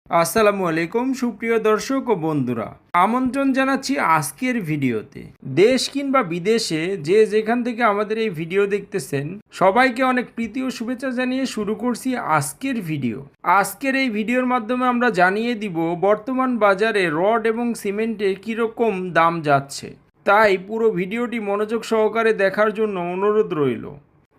আসসালামু আলাইকুম সুপ্রিয় দর্শক ও বন্ধুরা, আমন্ত্রণ জানাচ্ছি আজকের ভিডিওতে। দেশ কিংবা বিদেশে যে যেখান থেকে আমাদের এই ভিডিও দেখতেছেন সবাইকে অনেক প্রীতি ও শুভেচ্ছা জানিয়ে শুরু করছি আজকের ভিডিও। আজকের এই ভিডিওর মাধ্যমে আমরা জানিয়ে দিব বর্তমান বাজারে রড এবং সিমেন্টের কীরকম দাম যাচ্ছে। তাই পুরো ভিডিওটি মনোযোগ সহকারে দেখার জন্য অনুরোধ রইল।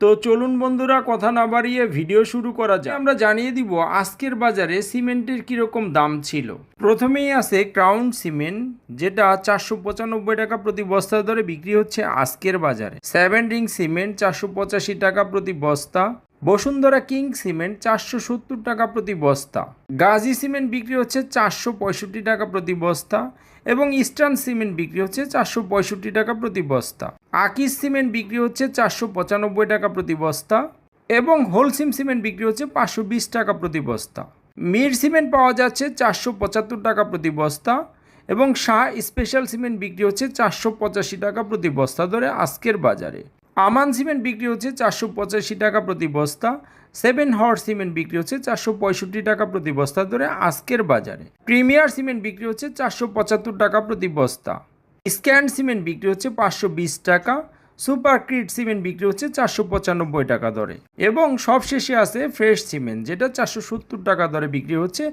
তো চলুন বন্ধুরা, কথা না বাড়িয়ে ভিডিও শুরু করা যায়। আমরা জানিয়ে দিব আজকের বাজারে সিমেন্টের কীরকম দাম ছিল। প্রথমেই আছে ক্রাউন সিমেন্ট, যেটা 495 টাকা প্রতি বস্তা দরে বিক্রি হচ্ছে আজকের বাজারে। 7 রিং সিমেন্ট 485 টাকা প্রতি বস্তা। বসুন্ধরা কিং সিমেন্ট 470 টাকা প্রতি বস্তা। গাজী সিমেন্ট বিক্রি হচ্ছে 465 টাকা প্রতি বস্তা এবং ইস্টার্ন সিমেন্ট বিক্রি হচ্ছে 465 টাকা প্রতি বস্তা। আকিস সিমেন্ট বিক্রি হচ্ছে 495 টাকা প্রতি বস্তা এবং হোলসিম সিমেন্ট বিক্রি হচ্ছে 520 টাকা প্রতি বস্তা। মির সিমেন্ট পাওয়া যাচ্ছে 475 টাকা প্রতি বস্তা এবং শাহ স্পেশাল সিমেন্ট বিক্রি হচ্ছে 485 টাকা প্রতি বস্তা ধরে আজকের বাজারে। আমান সিমেন্ট বিক্রি হচ্ছে 485 টাকা প্রতি বস্তা। 7 হর্স সিমেন্ট বিক্রি হচ্ছে 465 টাকা প্রতি বস্তা ধরে আজকের বাজারে। প্রিমিয়ার সিমেন্ট বিক্রি হচ্ছে 475 টাকা প্রতি বস্তা। স্ক্যান্ড সিমেন্ট বিক্রি হচ্ছে 520 টাকা। সুপার ক্রিট সিমেন্ট বিক্রি হচ্ছে 495 টাকা দরে এবং সবশেষে আছে ফ্রেশ সিমেন্ট, যেটা 470 টাকা দরে বিক্রি হচ্ছে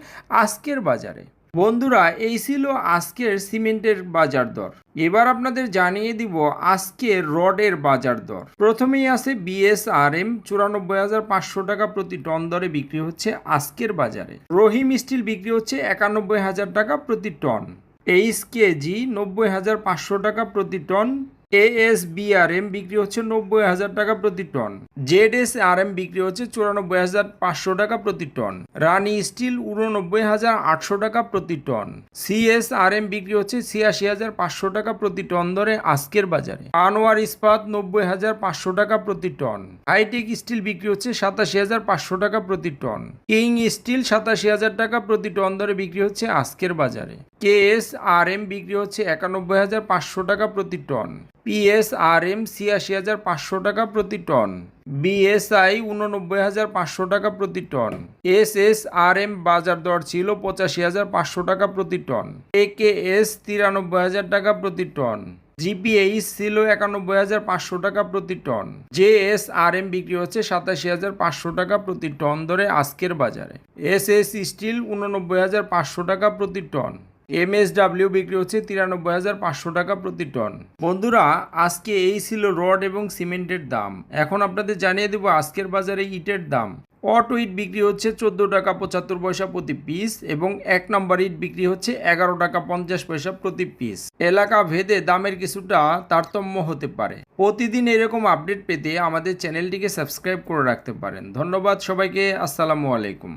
আজকের বাজারে। বন্ধুরা, এই ছিল আজকের সিমেন্টের বাজার দর। এবার আপনাদের জানিয়ে দিব আজকের রডের বাজার দর। প্রথমেই আছে বিএসআরএম 94,500 টাকা প্রতি টন দরে বিক্রি হচ্ছে আজকের বাজারে। রহিম স্টিল বিক্রি হচ্ছে 91,000 টাকা প্রতি টন। এইচকেজি 90,500 টাকা প্রতি টন। এএসবিআরএম বিক্রি হচ্ছে 90,000 টাকা প্রতি টন। জেডএসআরএম বিক্রি হচ্ছে 94,500 টাকা প্রতি টন। রানি স্টিল 89,800 টাকা প্রতি টন। সিএসআরএম বিক্রি হচ্ছে 86,500 টাকা প্রতি টন দরে আজকের বাজারে। আনোয়ার ইস্পাত 90,500 টাকা প্রতি টন। হাইটেক স্টিল বিক্রি হচ্ছে 87,500 টাকা প্রতি টন। কিং স্টিল 87,000 টাকা প্রতি টন দরে বিক্রি হচ্ছে আজকের বাজারে। কেএসআরএম বিক্রি হচ্ছে 91,500 টাকা প্রতি টন। পিএসআরএম 86,500 টাকা প্রতি টন। বিএসআই 89,500 টাকা প্রতি টন। এসএসআরএম বাজার দর ছিল 85,500 টাকা প্রতি টন। একেএস 93,000 টাকা প্রতি টন। জিপিএইচ ছিল 91,500 টাকা প্রতি টন। জেএসআরএম বিক্রি হচ্ছে 87,500 টাকা প্রতি টন ধরে আজকের বাজারে। এসএস স্টিল 89,500 টাকা প্রতি টন। এমএসডাব্লিউ বিক্রি হচ্ছে 93,500 টাকা প্রতি টন। বন্ধুরা, আজকে এই ছিল রড এবং সিমেন্টের দাম। এখন আপনাদের জানিয়ে দেব আজকের বাজারে ইটের দাম। অটো ইট বিক্রি হচ্ছে 14 টাকা 75 পয়সা প্রতি পিস এবং 1 নম্বর ইট বিক্রি হচ্ছে 11 টাকা 50 পয়সা প্রতি পিস। এলাকা ভেদে দামের কিছুটা তারতম্য হতে পারে। প্রতিদিন এরকম আপডেট পেতে আমাদের চ্যানেলটিকে সাবস্ক্রাইব করে রাখতে পারেন। ধন্যবাদ সবাইকে। আসসালামু আলাইকুম।